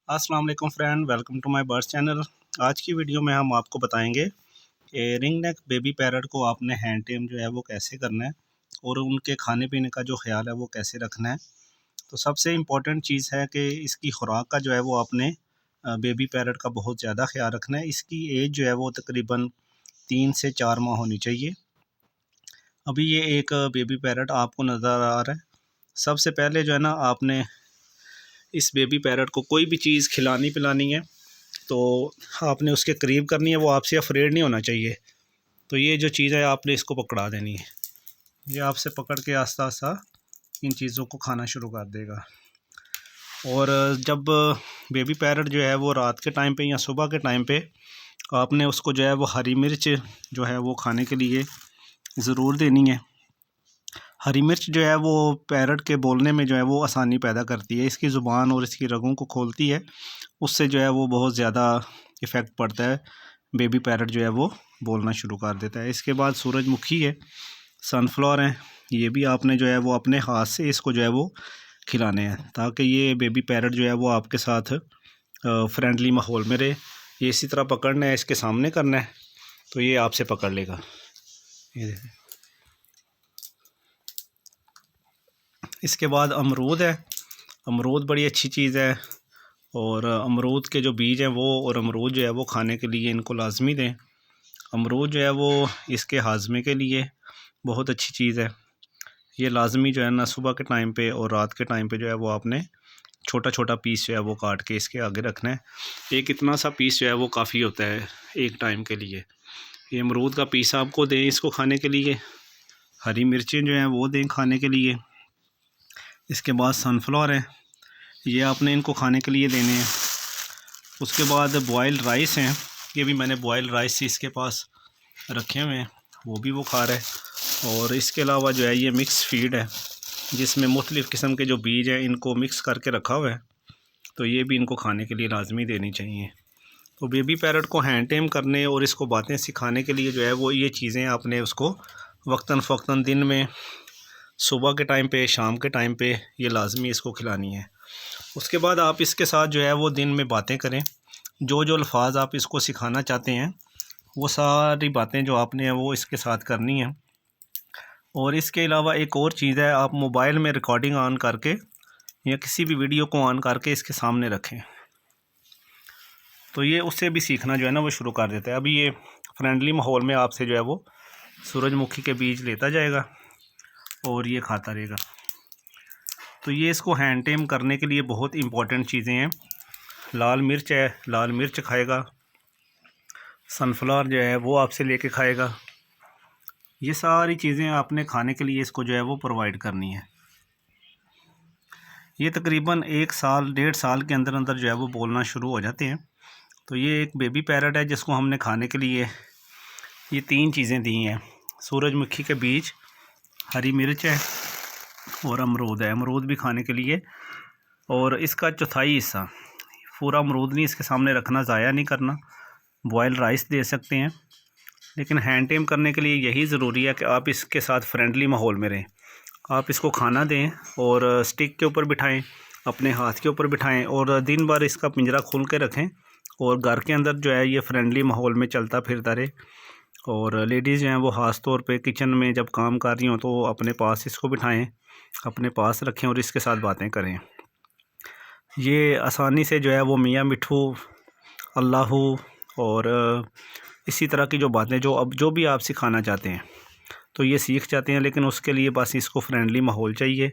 अस्सलाम वालेकुम friend, welcome to my birds channel. आज की वीडियो में हम आपको बताएंगे कि रिंग नेक बेबी पैरट को आपने हैंड टेम जो है वो कैसे करना है और उनके खाने पीने का जो ख्याल है वो कैसे रखना है। तो सबसे इम्पॉर्टेंट चीज़ है कि इसकी खुराक का जो है वो आपने बेबी पैरट का बहुत ज़्यादा ख्याल रखना है। इसकी एज जो है वो तकरीबन 3 से 4 माह होनी चाहिए। अभी ये एक बेबी पैरट आपको नज़र आ रहा है। सबसे पहले जो है ना, आपने इस बेबी पैरट को कोई भी चीज़ खिलानी पिलानी है तो आपने उसके करीब करनी है, वो आपसे अफ्रेड नहीं होना चाहिए। तो ये जो चीज़ है आपने इसको पकड़ा देनी है, ये आपसे पकड़ के आस्ता आस्ता इन चीज़ों को खाना शुरू कर देगा। और जब बेबी पैरट जो है वो रात के टाइम पे या सुबह के टाइम पे आपने उसको जो है वो हरी मिर्च जो है वो खाने के लिए ज़रूर देनी है। हरी मिर्च जो है वो पैरट के बोलने में जो है वो आसानी पैदा करती है, इसकी ज़ुबान और इसकी रगों को खोलती है, उससे जो है वो बहुत ज़्यादा इफ़ेक्ट पड़ता है। बेबी पैरट जो है वो बोलना शुरू कर देता है। इसके बाद सूरजमुखी है, सनफ्लावर है, ये भी आपने जो है वो अपने हाथ से इसको जो है वो खिलाने हैं ताकि ये बेबी पैरट जो है वो आपके साथ फ्रेंडली माहौल में रहे। ये इसी तरह पकड़ना है, इसके सामने करना है तो ये आपसे पकड़ लेगा। ये देखें। इसके बाद अमरूद है, अमरूद बड़ी अच्छी चीज़ है और अमरूद के जो बीज हैं वो और अमरूद जो है वो खाने के लिए इनको लाजमी दें। अमरूद जो है वो इसके हाजमे के लिए बहुत अच्छी चीज़ है। ये लाजमी जो है ना, सुबह के टाइम पे और रात के टाइम पे जो है वो आपने छोटा छोटा पीस जो है वो काट के इसके आगे रखना है। एक इतना सा पीस जो है वो काफ़ी होता है एक टाइम के लिए। ये अमरूद का पीस आपको दें इसको खाने के लिए, हरी मिर्चें जो हैं वो दें खाने के लिए। इसके बाद सनफ्लावर है, ये आपने इनको खाने के लिए देने हैं। उसके बाद बॉयल्ड राइस हैं, ये भी मैंने बॉयल्ड राइस इसके पास रखे हुए हैं, वो भी वो खा रहा है। और इसके अलावा जो है ये मिक्स फीड है जिसमें मुख्तलिफ़ किस्म के जो बीज हैं इनको मिक्स करके रखा हुआ है, तो ये भी इनको खाने के लिए लाजमी देनी चाहिए। तो बेबी पैरट को हैंड टेम करने और इसको बातें सिखाने के लिए जो है वो ये चीज़ें आपने उसको वक्तन फ़वक्तन दिन में सुबह के टाइम पे, शाम के टाइम पे ये लाजमी इसको खिलानी है। उसके बाद आप इसके साथ जो है वो दिन में बातें करें, जो जो अल्फाज आप इसको सिखाना चाहते हैं वो सारी बातें जो आपने वो इसके साथ करनी है। और इसके अलावा एक और चीज़ है, आप मोबाइल में रिकॉर्डिंग ऑन करके या किसी भी वीडियो को ऑन करके इसके सामने रखें, तो ये उससे भी सीखना जो है ना वो शुरू कर देता है। अभी ये फ्रेंडली माहौल में आपसे जो है वो सूरजमुखी के बीज लेता जाएगा और ये खाता रहेगा। तो ये इसको हैंड टेम करने के लिए बहुत इम्पॉर्टेंट चीज़ें हैं। लाल मिर्च है, लाल मिर्च खाएगा, सनफ्लावर जो है वो आपसे लेके खाएगा। ये सारी चीज़ें आपने खाने के लिए इसको जो है वो प्रोवाइड करनी है। ये तकरीबन 1 साल 1.5 साल के अंदर अंदर जो है वो बोलना शुरू हो जाते हैं। तो ये एक बेबी पैरट है जिसको हमने खाने के लिए ये 3 चीज़ें दी हैं, सूरजमुखी के बीज, हरी मिर्च है और अमरूद है। अमरूद भी खाने के लिए, और इसका चौथाई हिस्सा पूरा अमरूद नहीं इसके सामने रखना, ज़ाया नहीं करना। बॉयल राइस दे सकते हैं, लेकिन हैंड टेम करने के लिए यही ज़रूरी है कि आप इसके साथ फ्रेंडली माहौल में रहें। आप इसको खाना दें और स्टिक के ऊपर बिठाएं, अपने हाथ के ऊपर बिठाएं और दिन भर इसका पिंजरा खोल के रखें और घर के अंदर जो है ये फ्रेंडली माहौल में चलता फिरता रहे। और लेडीज़ जो हैं वो ख़ास तौर पे किचन में जब काम कर रही हों तो अपने पास इसको बिठाएं, अपने पास रखें और इसके साथ बातें करें। ये आसानी से जो है वो मियाँ मिठू, अल्लाहू और इसी तरह की जो बातें जो भी आप सिखाना चाहते हैं तो ये सीख जाते हैं। लेकिन उसके लिए बस इसको फ्रेंडली माहौल चाहिए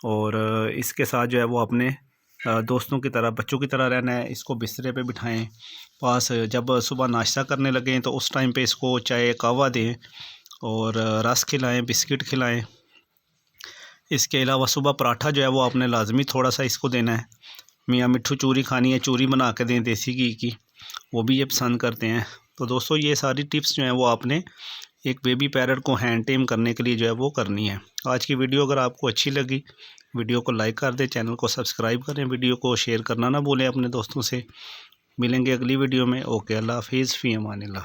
और इसके साथ जो है वो अपने दोस्तों की तरह, बच्चों की तरह रहना है। इसको बिस्तरे पे बिठाएं पास, जब सुबह नाश्ता करने लगें तो उस टाइम पे इसको चाय कहवा दें और रस खिलाएं, बिस्किट खिलाएं। इसके अलावा सुबह पराठा जो है वो आपने लाजमी थोड़ा सा इसको देना है। मियाँ मिट्ठू चूरी खानी है, चूरी बना के दें देसी घी की, वो भी ये पसंद करते हैं। तो दोस्तों ये सारी टिप्स जो हैं वो आपने एक बेबी पैरट को हैंड टेम करने के लिए जो है वो करनी है। आज की वीडियो अगर आपको अच्छी लगी, वीडियो को लाइक कर दें, चैनल को सब्सक्राइब करें, वीडियो को शेयर करना ना भूलें अपने दोस्तों से। मिलेंगे अगली वीडियो में। ओके, अल्लाह हाफिज़, फ़ी अमानिल्लाह।